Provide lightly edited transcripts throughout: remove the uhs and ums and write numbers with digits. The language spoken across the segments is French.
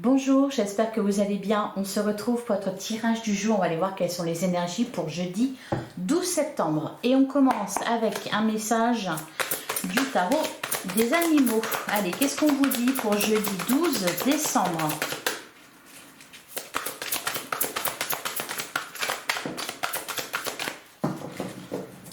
Bonjour, j'espère que vous allez bien. On se retrouve pour notre tirage du jour. On va aller voir quelles sont les énergies pour jeudi 12 septembre. Et on commence avec un message du tarot des animaux. Allez, qu'est-ce qu'on vous dit pour jeudi 12 décembre?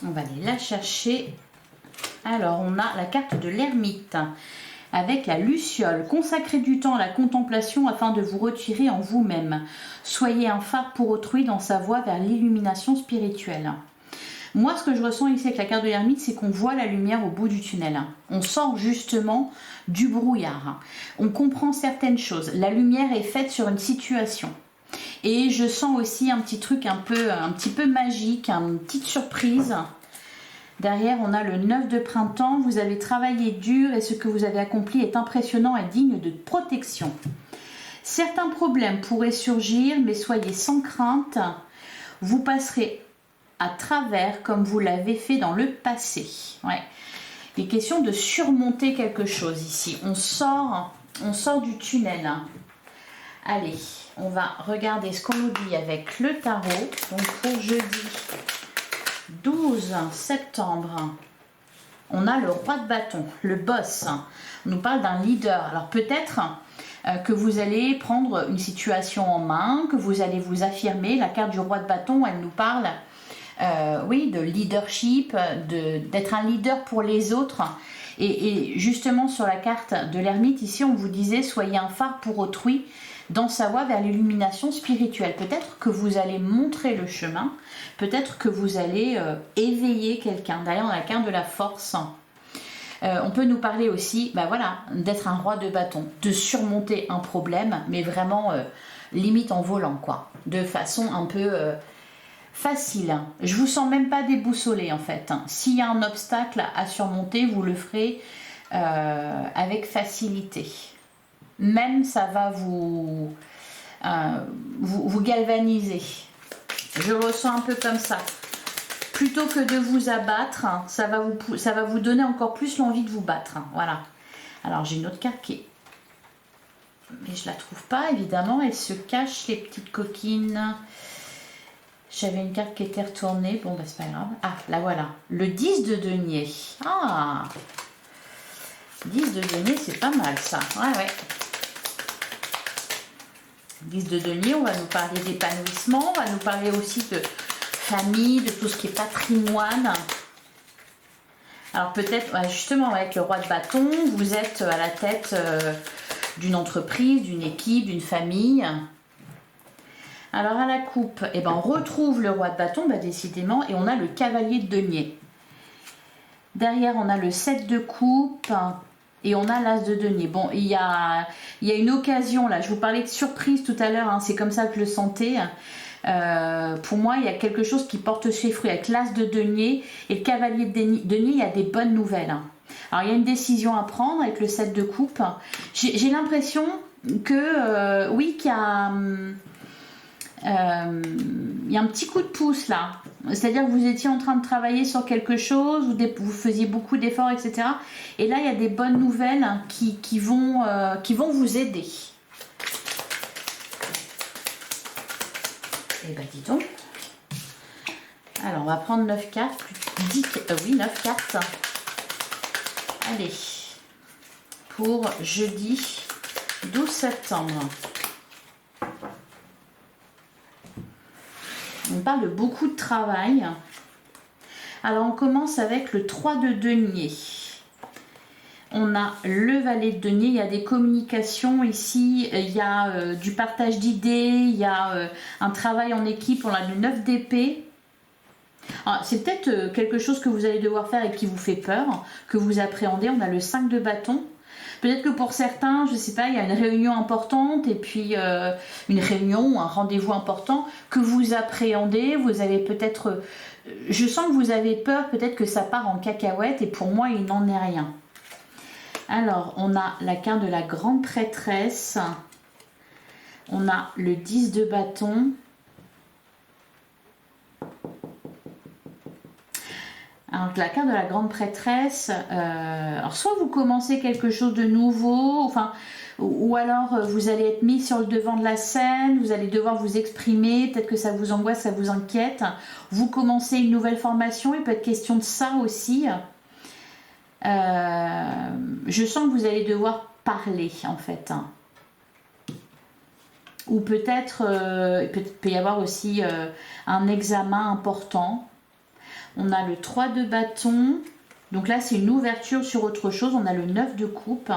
On va aller la chercher. Alors, on a la carte de l'ermite. Avec la luciole, consacrez du temps à la contemplation afin de vous retirer en vous-même. Soyez un phare pour autrui dans sa voie vers l'illumination spirituelle. Moi, ce que je ressens ici avec la carte de l'ermite, c'est qu'on voit la lumière au bout du tunnel. On sort justement du brouillard. On comprend certaines choses. La lumière est faite sur une situation. Et je sens aussi un petit truc un petit peu magique, une petite surprise. Derrière, on a le 9 de printemps. Vous avez travaillé dur et ce que vous avez accompli est impressionnant et digne de protection. Certains problèmes pourraient surgir, mais soyez sans crainte. Vous passerez à travers comme vous l'avez fait dans le passé. Ouais. Il est question de surmonter quelque chose ici. On sort du tunnel. Allez, on va regarder ce qu'on nous dit avec le tarot. Donc pour jeudi 12 septembre, on a le roi de bâton, le boss. On nous parle d'un leader. Alors peut-être que vous allez prendre une situation en main, que vous allez vous affirmer. La carte du roi de bâton, elle nous parle oui, de leadership, d'être un leader pour les autres. Et justement sur la carte de l'ermite, ici on vous disait soyez un phare pour autrui dans sa voie vers l'illumination spirituelle. Peut-être que vous allez montrer le chemin, peut-être que vous allez éveiller quelqu'un. Derrière, on a la carte de la force. On peut nous parler aussi voilà, d'être un roi de bâton, de surmonter un problème, mais vraiment limite en volant, quoi, de façon un peu facile. Je vous sens même pas déboussolé en fait. S'il y a un obstacle à surmonter, vous le ferez avec facilité. Même ça va vous galvaniser. Je le ressens un peu comme ça. Plutôt que de vous abattre, ça va vous donner encore plus l'envie de vous battre. Voilà. Alors j'ai une autre carte qui est... Mais je la trouve pas évidemment. Elle se cache les petites coquines. J'avais une carte qui était retournée. Bon, c'est pas grave. Ah, la voilà. Le 10 de denier. Ah, 10 de denier, c'est pas mal ça. Ouais. 10 de denier, on va nous parler d'épanouissement. On va nous parler aussi de famille, de tout ce qui est patrimoine. Alors peut-être, justement, avec le roi de bâton, vous êtes à la tête d'une entreprise, d'une équipe, d'une famille. Alors à la coupe, on retrouve le roi de bâton, décidément, et on a le cavalier de denier. Derrière, on a le 7 de coupe et on a l'as de denier. Bon, il y a une occasion là, je vous parlais de surprise tout à l'heure, c'est comme ça que je le sentais. Pour moi, il y a quelque chose qui porte ses fruits avec l'as de denier et le cavalier de denier, il y a des bonnes nouvelles. Alors il y a une décision à prendre avec le 7 de coupe. J'ai l'impression que, oui, qu'il y a... il y a un petit coup de pouce là, c'est-à-dire que vous étiez en train de travailler sur quelque chose, vous faisiez beaucoup d'efforts, etc. Et là, il y a des bonnes nouvelles qui vont vous aider. Et dis donc. Alors, on va prendre 9 cartes. 9 cartes. Allez. Pour jeudi 12 septembre. On parle de beaucoup de travail. Alors on commence avec le 3 de denier. On a le valet de denier, il y a des communications ici, il y a du partage d'idées, il y a un travail en équipe, on a le 9 d'épée. C'est peut-être quelque chose que vous allez devoir faire et qui vous fait peur, que vous appréhendez. On a le 5 de bâton. Peut-être que pour certains, je ne sais pas, il y a une réunion importante et puis une réunion ou un rendez-vous important que vous appréhendez. Vous avez peut-être... je sens que vous avez peur, peut-être que ça part en cacahuète et pour moi, il n'en est rien. Alors, on a la carte de la grande prêtresse. On a le 10 de bâton. Alors la carte de la grande prêtresse, alors soit vous commencez quelque chose de nouveau, enfin, ou alors vous allez être mis sur le devant de la scène, vous allez devoir vous exprimer, peut-être que ça vous angoisse, ça vous inquiète. Vous commencez une nouvelle formation, il peut être question de ça aussi. Je sens que vous allez devoir parler en fait. Ou peut-être, il peut y avoir aussi un examen important. On a le 3 de bâton. Donc là, c'est une ouverture sur autre chose. On a le 9 de coupe.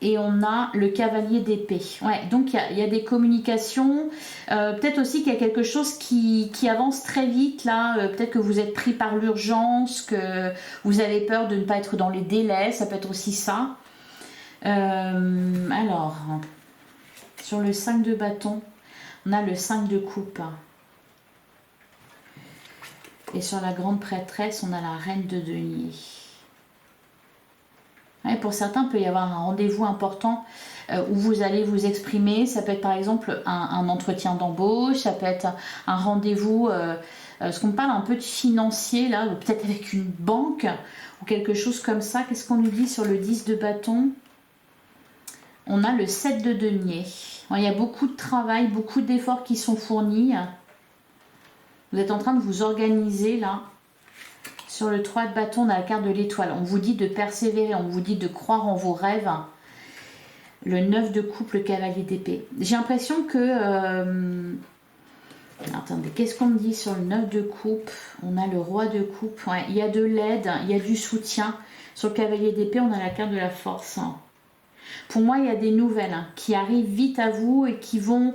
Et on a le cavalier d'épée. Ouais, donc il y a des communications. Peut-être aussi qu'il y a quelque chose qui avance très vite là. Peut-être que vous êtes pris par l'urgence, que vous avez peur de ne pas être dans les délais. Ça peut être aussi ça. Alors, sur le 5 de bâton, on a le 5 de coupe. Et sur la grande prêtresse, on a la reine de denier. Ouais, pour certains, il peut y avoir un rendez-vous important où vous allez vous exprimer. Ça peut être par exemple un entretien d'embauche, ça peut être un rendez-vous, ce qu'on parle un peu de financier, là, peut-être avec une banque ou quelque chose comme ça. Qu'est-ce qu'on nous dit sur le 10 de bâton? On a le 7 de denier. Ouais, il y a beaucoup de travail, beaucoup d'efforts qui sont fournis. Vous êtes en train de vous organiser là. Sur le 3 de bâton, on a la carte de l'étoile. On vous dit de persévérer, on vous dit de croire en vos rêves. Le 9 de coupe, le cavalier d'épée. J'ai l'impression que... Attendez, qu'est-ce qu'on me dit sur le 9 de coupe? On a le roi de coupe. Ouais, il y a de l'aide, il y a du soutien. Sur le cavalier d'épée, on a la carte de la force. Pour moi, il y a des nouvelles qui arrivent vite à vous et qui vont...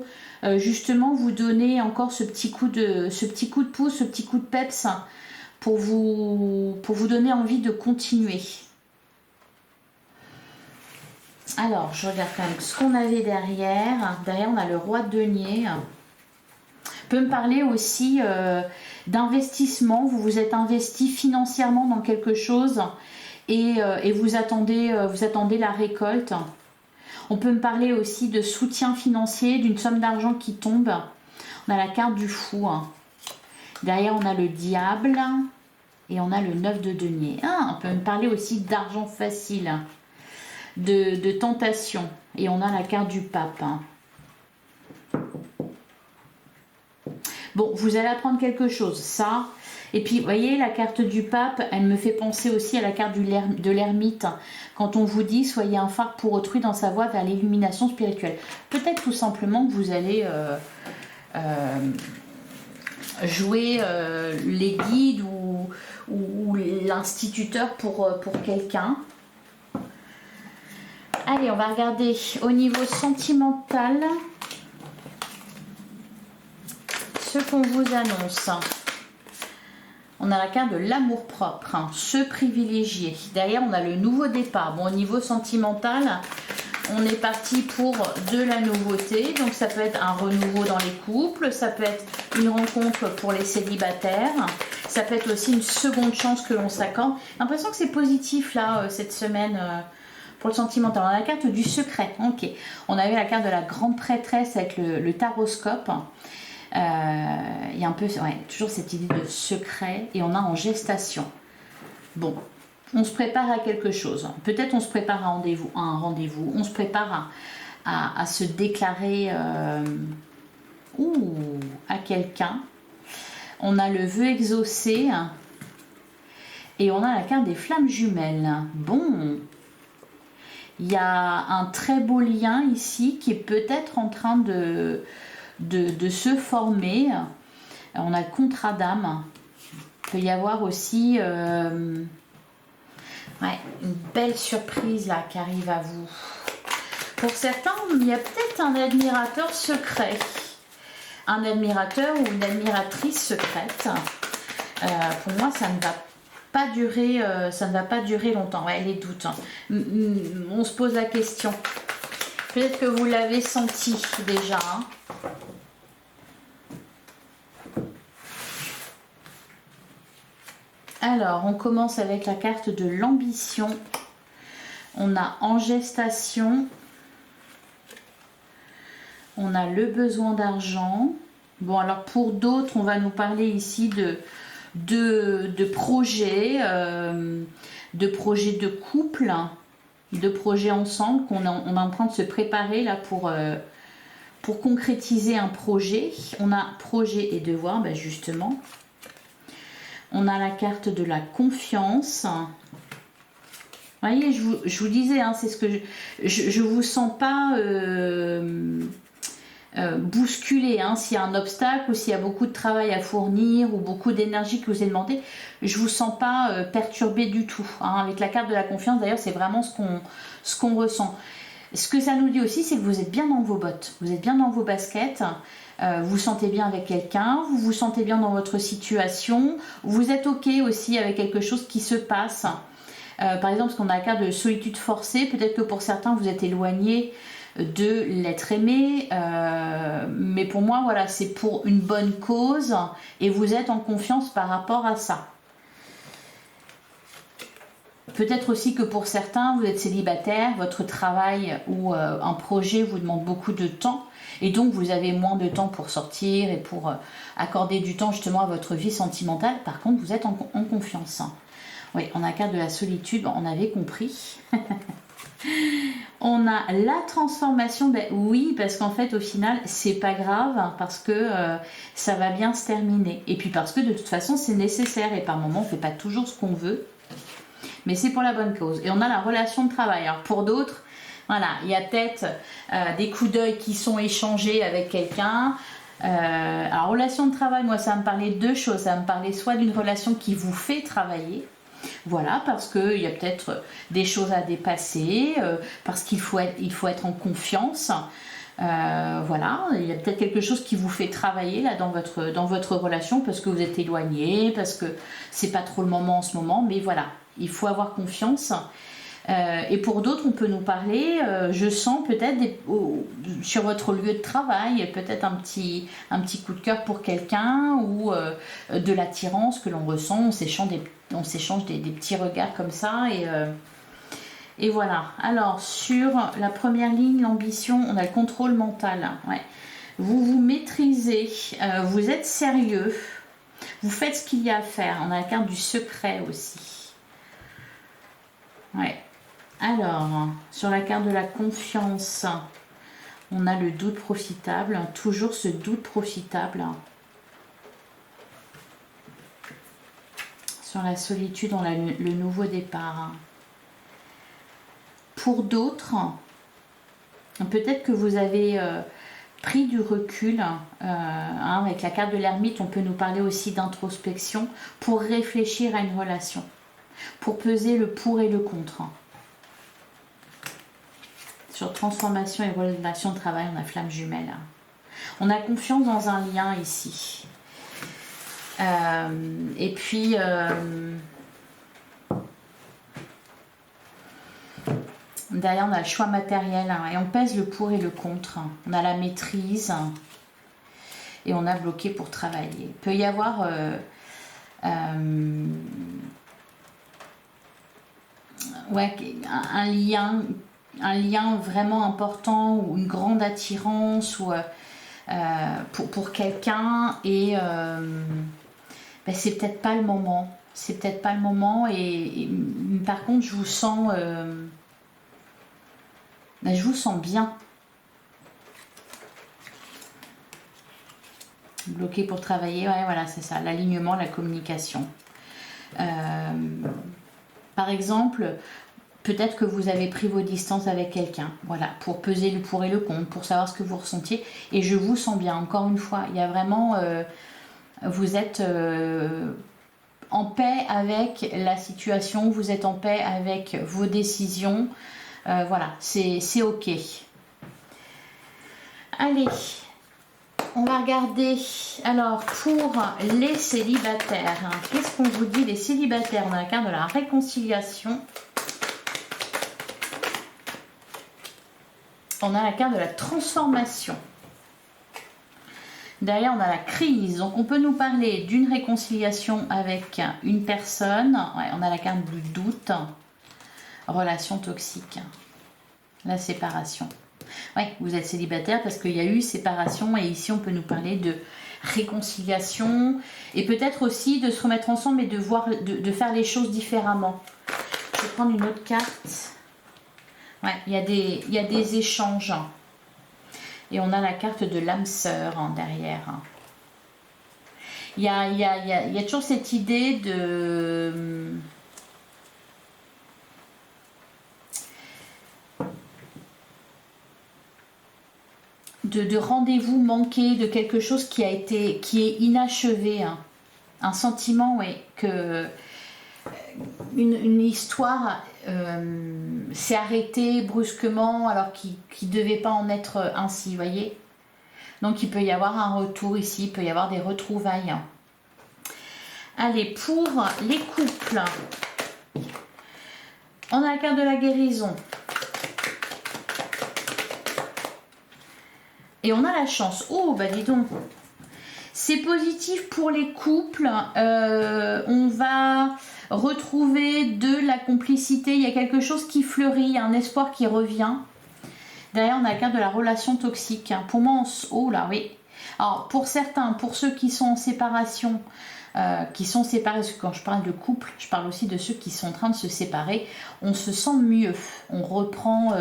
justement vous donner encore ce petit coup de pouce, ce petit coup de peps pour vous donner envie de continuer. Alors, je regarde quand même ce qu'on avait derrière. Derrière, on a le roi de denier. Peut me parler aussi d'investissement. Vous vous êtes investi financièrement dans quelque chose et vous attendez la récolte. On peut me parler aussi de soutien financier, d'une somme d'argent qui tombe. On a la carte du fou. Derrière, on a le diable et on a le 9 de denier. On peut me parler aussi d'argent facile, de tentation. Et on a la carte du pape. Bon, vous allez apprendre quelque chose, ça. Et puis, vous voyez, la carte du pape, elle me fait penser aussi à la carte de l'ermite. Quand on vous dit, soyez un phare pour autrui dans sa voie vers l'illumination spirituelle. Peut-être tout simplement que vous allez jouer les guides ou l'instituteur pour quelqu'un. Allez, on va regarder au niveau sentimental ce qu'on vous annonce. On a la carte de l'amour-propre, se privilégier. Derrière, on a le nouveau départ. Bon, au niveau sentimental, on est parti pour de la nouveauté. Donc, ça peut être un renouveau dans les couples. Ça peut être une rencontre pour les célibataires. Ça peut être aussi une seconde chance que l'on s'accorde. J'ai l'impression que c'est positif, là, cette semaine, pour le sentimental. On a la carte du secret. Ok. On avait la carte de la grande prêtresse avec le taroscope. Il y a un peu toujours cette idée de secret et on a en gestation. Bon, on se prépare à quelque chose. Peut-être on se prépare à un rendez-vous. On se prépare à se déclarer à quelqu'un. On a le vœu exaucé et on a la carte des flammes jumelles. Bon, il y a un très beau lien ici qui est peut-être en train de se former. On a le contrat d'âme. Il peut y avoir aussi une belle surprise là qui arrive à vous. Pour certains, il y a peut-être un admirateur secret. Un admirateur ou une admiratrice secrète. Pour moi, ça ne va pas durer longtemps. Ouais, les doutes. On se pose la question. Peut-être que vous l'avez senti déjà. Alors, on commence avec la carte de l'ambition. On a en gestation. On a le besoin d'argent. Bon, alors pour d'autres, on va nous parler ici de projets, de couple, de projets ensemble, on est en train de se préparer là pour concrétiser un projet. On a projet et devoir, ben justement. On a la carte de la confiance. Vous voyez, je vous disais, hein, c'est ce que je vous sens pas bousculé, hein, s'il y a un obstacle ou s'il y a beaucoup de travail à fournir ou beaucoup d'énergie que vous avez demandé, je vous sens pas perturbé du tout, hein. Avec la carte de la confiance, d'ailleurs, c'est vraiment ce qu'on ressent. Ce que ça nous dit aussi, c'est que vous êtes bien dans vos bottes, vous êtes bien dans vos baskets, vous vous sentez bien avec quelqu'un, vous vous sentez bien dans votre situation, vous êtes ok aussi avec quelque chose qui se passe. Par exemple, parce qu'on a la carte de solitude forcée, peut-être que pour certains vous êtes éloigné de l'être aimé, mais pour moi voilà, c'est pour une bonne cause et vous êtes en confiance par rapport à ça. Peut-être aussi que pour certains vous êtes célibataire, votre travail ou un projet vous demande beaucoup de temps et donc vous avez moins de temps pour sortir et pour accorder du temps justement à votre vie sentimentale. Par contre vous êtes en confiance. Oui, on a la carte de la solitude, on avait compris. On a la transformation, ben oui, parce qu'en fait au final c'est pas grave, parce que ça va bien se terminer. Et puis parce que de toute façon c'est nécessaire et par moment on fait pas toujours ce qu'on veut, mais c'est pour la bonne cause. Et on a la relation de travail. Alors pour d'autres, voilà, il y a peut-être des coups d'œil qui sont échangés avec quelqu'un. Alors relation de travail, moi ça va me parler de deux choses. Ça va me parler soit d'une relation qui vous fait travailler. Voilà, parce qu'il y a peut-être des choses à dépasser, parce qu'il faut être en confiance. Voilà, il y a peut-être quelque chose qui vous fait travailler là dans votre relation, parce que vous êtes éloigné, parce que c'est pas trop le moment en ce moment, mais voilà, il faut avoir confiance. Et pour d'autres, on peut nous parler, je sens peut-être sur votre lieu de travail, peut-être un petit coup de cœur pour quelqu'un ou de l'attirance que l'on ressent, on s'échange des petits regards comme ça et voilà. Alors sur la première ligne, l'ambition, on a le contrôle mental. Ouais. Vous vous maîtrisez, vous êtes sérieux, vous faites ce qu'il y a à faire. On a la carte du secret aussi. Ouais. Alors, sur la carte de la confiance, on a le doute profitable, toujours ce doute profitable. Sur la solitude, on a le nouveau départ. Pour d'autres, peut-être que vous avez pris du recul. Avec la carte de l'ermite, on peut nous parler aussi d'introspection pour réfléchir à une relation, pour peser le pour et le contre. Sur transformation et relation de travail, on a flamme jumelle. On a confiance dans un lien ici. Et puis, derrière, on a le choix matériel. Et on pèse le pour et le contre. On a la maîtrise. Et on a bloqué pour travailler. Il peut y avoir un lien vraiment important ou une grande attirance ou pour quelqu'un et c'est peut-être pas le moment. C'est peut-être pas le moment et par contre je vous sens bien. Bloqué pour travailler, ouais voilà c'est ça, l'alignement, la communication. Par exemple, peut-être que vous avez pris vos distances avec quelqu'un, voilà, pour peser le pour et le contre, pour savoir ce que vous ressentiez. Et je vous sens bien, encore une fois, il y a vraiment, vous êtes en paix avec la situation, vous êtes en paix avec vos décisions. Voilà, c'est ok. Allez, on va regarder, alors, pour les célibataires, qu'est-ce qu'on vous dit les célibataires? On a la carte de la réconciliation. On a la carte de la transformation. Derrière, on a la crise. Donc, on peut nous parler d'une réconciliation avec une personne. Ouais, on a la carte du doute. Relation toxique. La séparation. Oui, vous êtes célibataire parce qu'il y a eu séparation. Et ici, on peut nous parler de réconciliation et peut-être aussi de se remettre ensemble et de voir, de faire les choses différemment. Je vais prendre une autre carte. Ouais, il y a des échanges. Et on a la carte de l'âme sœur derrière. Il y a toujours cette idée de rendez-vous manqué, de quelque chose qui est inachevé. Un sentiment, oui, que une histoire s'est arrêtée brusquement alors qu'il ne devait pas en être ainsi, vous voyez. Donc il peut y avoir un retour ici, il peut y avoir des retrouvailles. Allez, pour les couples, on a la carte de la guérison. Et on a la chance. Oh, bah dis donc. C'est positif pour les couples. On va retrouver de la complicité. Il y a quelque chose qui fleurit, il y a un espoir qui revient. Derrière, on a la carte de la relation toxique. Pour moi, oh là, oui. Alors, pour certains, pour ceux qui sont en séparation, qui sont séparés, parce que quand je parle de couple, je parle aussi de ceux qui sont en train de se séparer, on se sent mieux. On reprend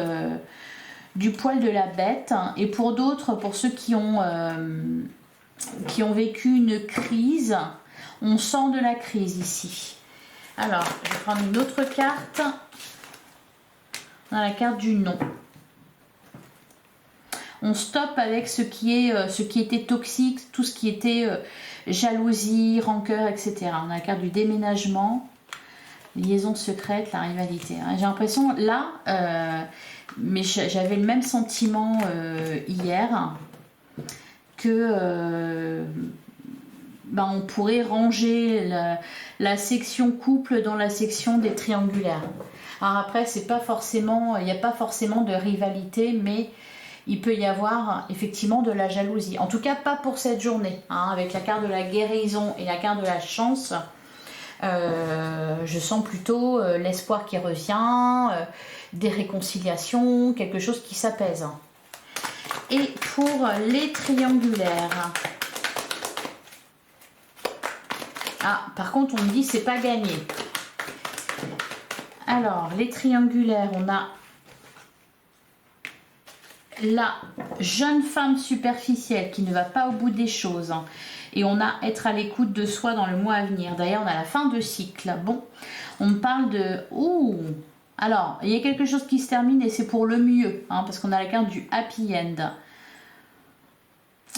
du poil de la bête. Et pour d'autres, pour ceux qui ont vécu une crise, on sent de la crise ici. Alors, je vais prendre une autre carte. On a la carte du non. On stoppe avec ce qui était toxique, tout ce qui était jalousie, rancœur, etc. On a la carte du déménagement, liaison secrète, la rivalité. J'ai l'impression, là, mais j'avais le même sentiment hier, que on pourrait ranger la section couple dans la section des triangulaires. Alors après, c'est pas forcément, il n'y a pas forcément de rivalité, mais il peut y avoir effectivement de la jalousie. En tout cas, pas pour cette journée. Avec la carte de la guérison et la carte de la chance, je sens plutôt l'espoir qui revient, des réconciliations, quelque chose qui s'apaise. Et pour les triangulaires... Ah, par contre, on me dit c'est pas gagné. Alors, les triangulaires, on a la jeune femme superficielle qui ne va pas au bout des choses. Et on a être à l'écoute de soi dans le mois à venir. D'ailleurs, on a la fin de cycle. Bon, on me parle de... Ouh. Alors, il y a quelque chose qui se termine et c'est pour le mieux. Parce qu'on a la carte du happy end.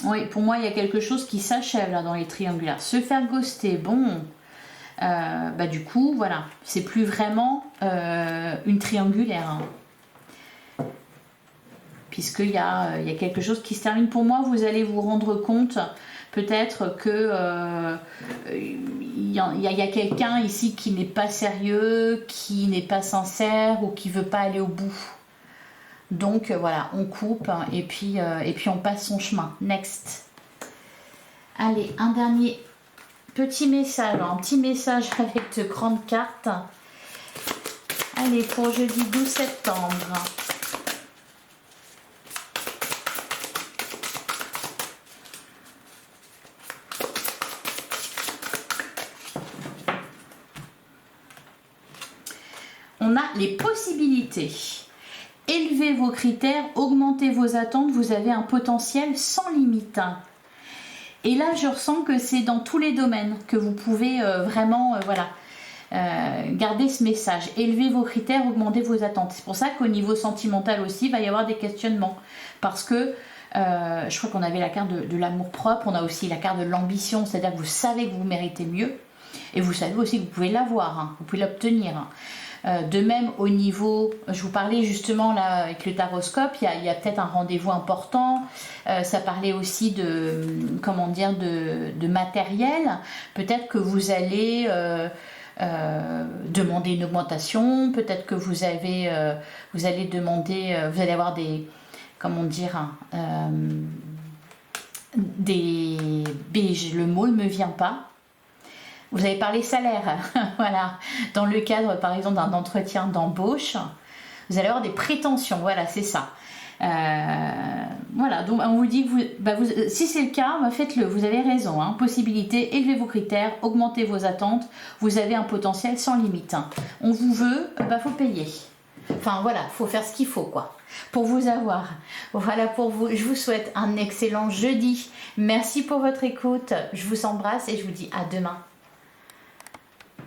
Oui, pour moi, il y a quelque chose qui s'achève là dans les triangulaires. Se faire ghoster, bon... du coup, voilà. C'est plus vraiment une triangulaire. Puisqu'il y a quelque chose qui se termine. Pour moi, vous allez vous rendre compte peut-être que il y a quelqu'un ici qui n'est pas sérieux, qui n'est pas sincère ou qui veut pas aller au bout. Donc voilà, on coupe et puis on passe son chemin. Next. Allez, un dernier petit message, un petit message avec de grandes cartes. Allez, pour jeudi 12 septembre. On a les possibilités. Élevez vos critères, augmentez vos attentes, vous avez un potentiel sans limite. Et là, je ressens que c'est dans tous les domaines que vous pouvez vraiment garder ce message. Élevez vos critères, augmentez vos attentes. C'est pour ça qu'au niveau sentimental aussi, il va y avoir des questionnements. Parce que je crois qu'on avait la carte de l'amour-propre, on a aussi la carte de l'ambition, c'est-à-dire que vous savez que vous méritez mieux. Et vous savez aussi que vous pouvez l'avoir, vous pouvez l'obtenir. De même au niveau, je vous parlais justement là avec le taroscope, il y a peut-être un rendez-vous important, ça parlait aussi de, comment dire, de matériel, peut-être que vous allez demander une augmentation, peut-être que vous allez demander, vous allez avoir des, comment dire, le mot ne me vient pas. Vous avez parlé salaire, voilà, dans le cadre par exemple d'un entretien d'embauche, vous allez avoir des prétentions, voilà, c'est ça. Voilà, donc on vous dit que si c'est le cas, faites-le, vous avez raison. Hein. Possibilité, élevez vos critères, augmentez vos attentes, vous avez un potentiel sans limite. Hein. On vous veut, faut payer. Enfin voilà, faut faire ce qu'il faut quoi, pour vous avoir. Voilà pour vous, je vous souhaite un excellent jeudi. Merci pour votre écoute, je vous embrasse et je vous dis à demain.